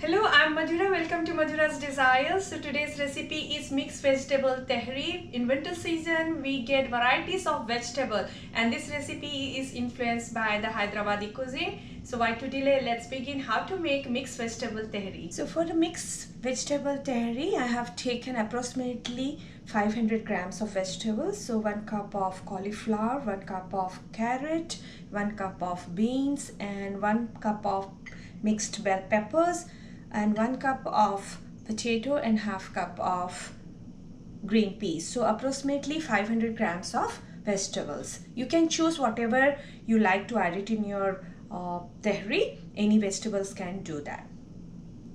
Hello, I'm Madhura. Welcome to Madhura's Desires. So today's recipe is mixed vegetable tehri. In winter season, we get varieties of vegetable, and this recipe is influenced by the Hyderabadi cuisine. So why to delay? Let's begin how to make mixed vegetable tehri. So for the mixed vegetable tehri, I have taken approximately 500 grams of vegetables. So 1 cup of cauliflower, 1 cup of carrot, 1 cup of beans, and 1 cup of mixed bell peppers, and 1 cup of potato and half cup of green peas. So approximately 500 grams of vegetables. You can choose whatever you like to add it in your tehri. Any vegetables can do that.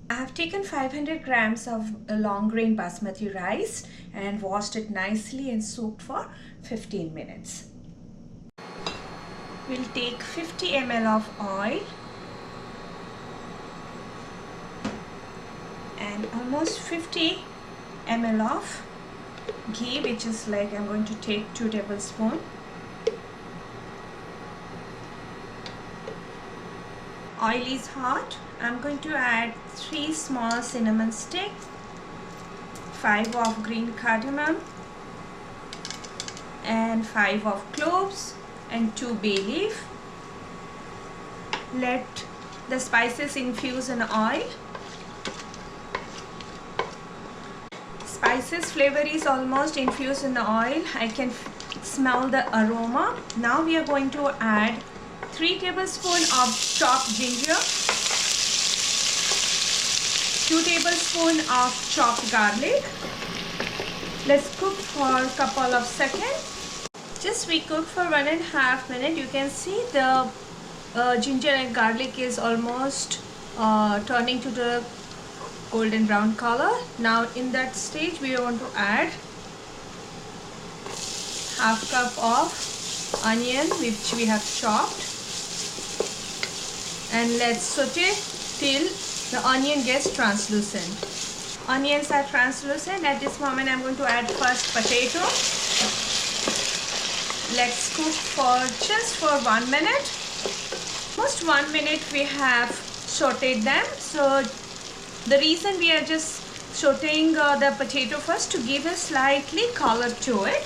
I have taken 500 grams of long grain basmati rice and washed it nicely and soaked for 15 minutes. We'll take 50 ml of oil and almost 50 ml of ghee, which is like I'm going to take 2 tablespoons. Oil is hot. I'm going to add 3 small cinnamon sticks, 5 of green cardamom, and 5 of cloves, and 2 bay leaf. Let the spices infuse in oil. Spices flavor is almost infused in the oil. I can smell the aroma. Now we are going to add 3 tablespoons of chopped ginger, 2 tablespoons of chopped garlic. Let's cook for a couple of seconds. Just we cook for 1.5 minutes. You can see the ginger and garlic is almost turning to the golden brown color. Now in that stage we want to add half cup of onion which we have chopped, and let's saute till the onion gets translucent. Onions are translucent. At this moment I'm going to add first potato. Let's cook for just for 1 minute. Almost 1 minute we have sauteed them. So the reason we are just sauteing the potato first to give a slightly color to it.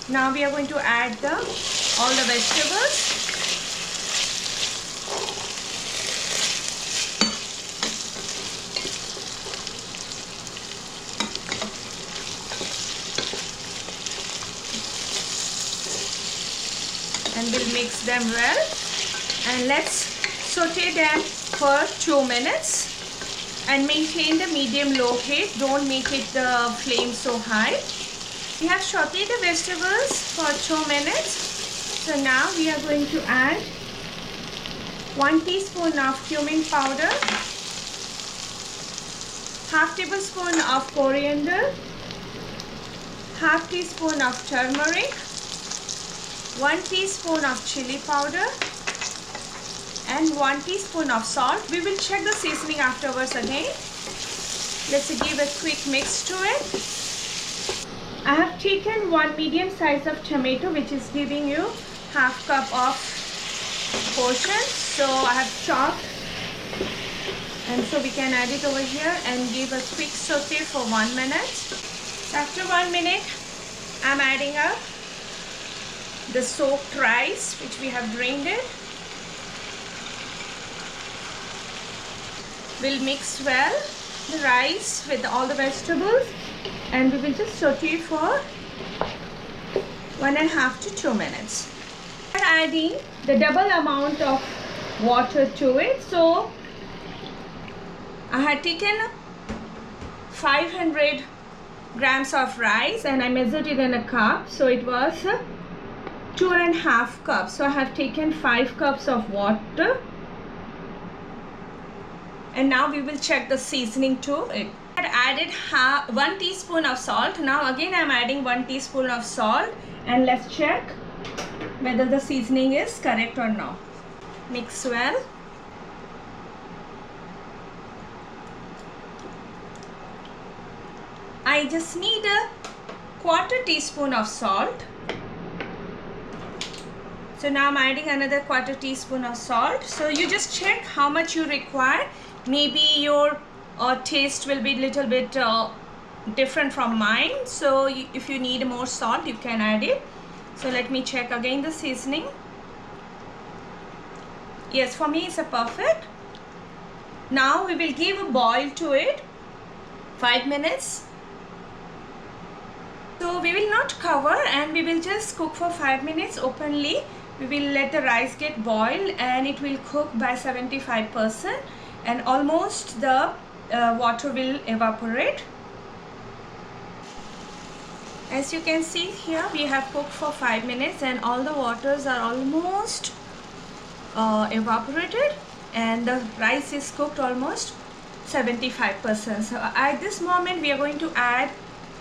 Now we are going to add all the vegetables. And we'll mix them well. And let's saute them for 2 minutes. And maintain the medium-low heat. Don't make it the flame so high. We have sauteed the vegetables for 2 minutes. So now we are going to add 1 teaspoon of cumin powder, half tablespoon of coriander, half teaspoon of turmeric, 1 teaspoon of chili powder, and 1 teaspoon of salt. We will check the seasoning afterwards again. Let's give a quick mix to it. I have taken 1 medium size of tomato, which is giving you half cup of portion. So I have chopped, and so we can add it over here and give a quick saute for 1 minute. After 1 minute, I'm adding up the soaked rice, which we have drained it. We'll mix well the rice with all the vegetables, and we will just saute for 1.5 to 2 minutes. We are adding the double amount of water to it. So I had taken 500 grams of rice and I measured it in a cup. So it was 2.5 cups. So I have taken 5 cups of water. And now we will check the seasoning to it. I had added 1 teaspoon of salt. Now again I'm adding 1 teaspoon of salt, and let's check whether the seasoning is correct or not. Mix well. I just need a 1/4 teaspoon of salt. So now I'm adding another 1/4 teaspoon of salt. So you just check how much you require. Maybe your taste will be little bit different from mine. So if you need more salt, you can add it. So let me check again the seasoning. Yes, for me it's a perfect. Now we will give a boil to it, 5 minutes. So we will not cover and we will just cook for 5 minutes openly. We will let the rice get boiled and it will cook by 75% and almost the water will evaporate. As you can see here, we have cooked for 5 minutes and all the waters are almost evaporated and the rice is cooked almost 75%. So at this moment we are going to add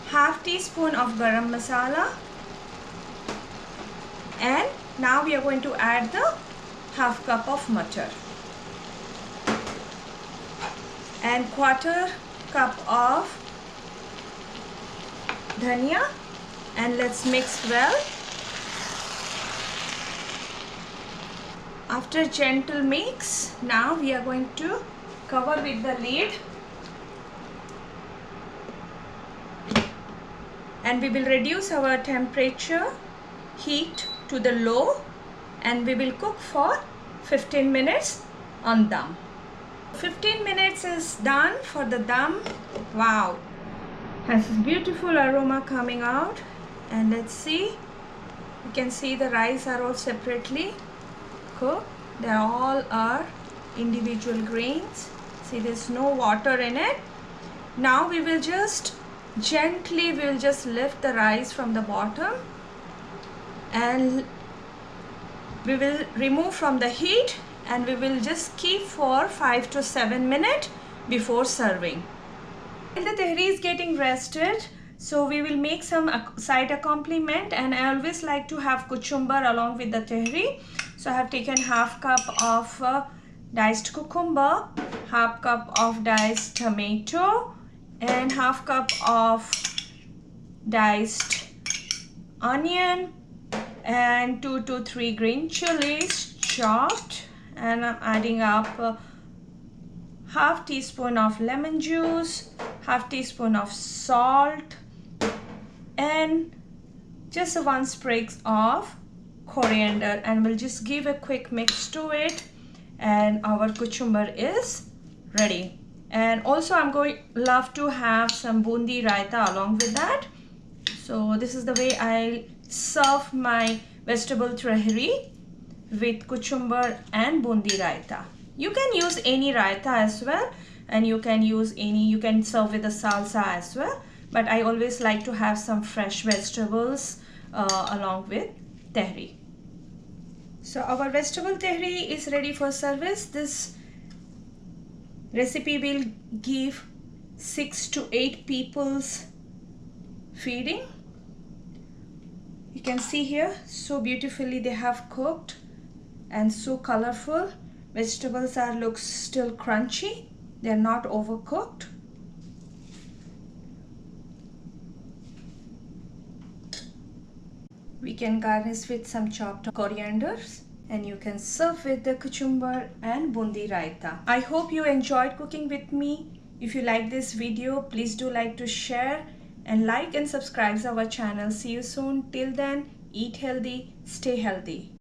half teaspoon of garam masala, and now we are going to add the half cup of mutton and quarter cup of dhania, and let's mix well. After gentle mix, now we are going to cover with the lid and we will reduce our temperature heat to the low and we will cook for 15 minutes on dum. 15 minutes is done for the dum. Wow, has this beautiful aroma coming out, and let's see, you can see the rice are all separately cooked. They all are individual grains. See, there's no water in it. Now we will just gently lift the rice from the bottom and we will remove from the heat and we will just keep for 5 to 7 minutes before serving. While the tehri is getting rested, so we will make some side accompaniment, and I always like to have cucumber along with the tehri. So I have taken half cup of diced cucumber, half cup of diced tomato, and half cup of diced onion and 2 to 3 green chilies chopped, and I'm adding up half teaspoon of lemon juice, half teaspoon of salt, and just 1 sprig of coriander, and we'll just give a quick mix to it and our cucumber is ready. And also I'm love to have some bundi raita along with that. So this is the way I serve my vegetable tehri with cucumber and bundi raita. You can use any raita as well, and you can serve with the salsa as well, but I always like to have some fresh vegetables along with tehri. So our vegetable tehri is ready for service. This recipe will give 6 to 8 people's feeding. You can see here, so beautifully they have cooked and so colorful. Vegetables look still crunchy. They are not overcooked. We can garnish with some chopped corianders, and you can serve with the cucumber and bundi raita. I hope you enjoyed cooking with me. If you like this video, please do like to share and like and subscribe our channel. See you soon. Till then, eat healthy, stay healthy.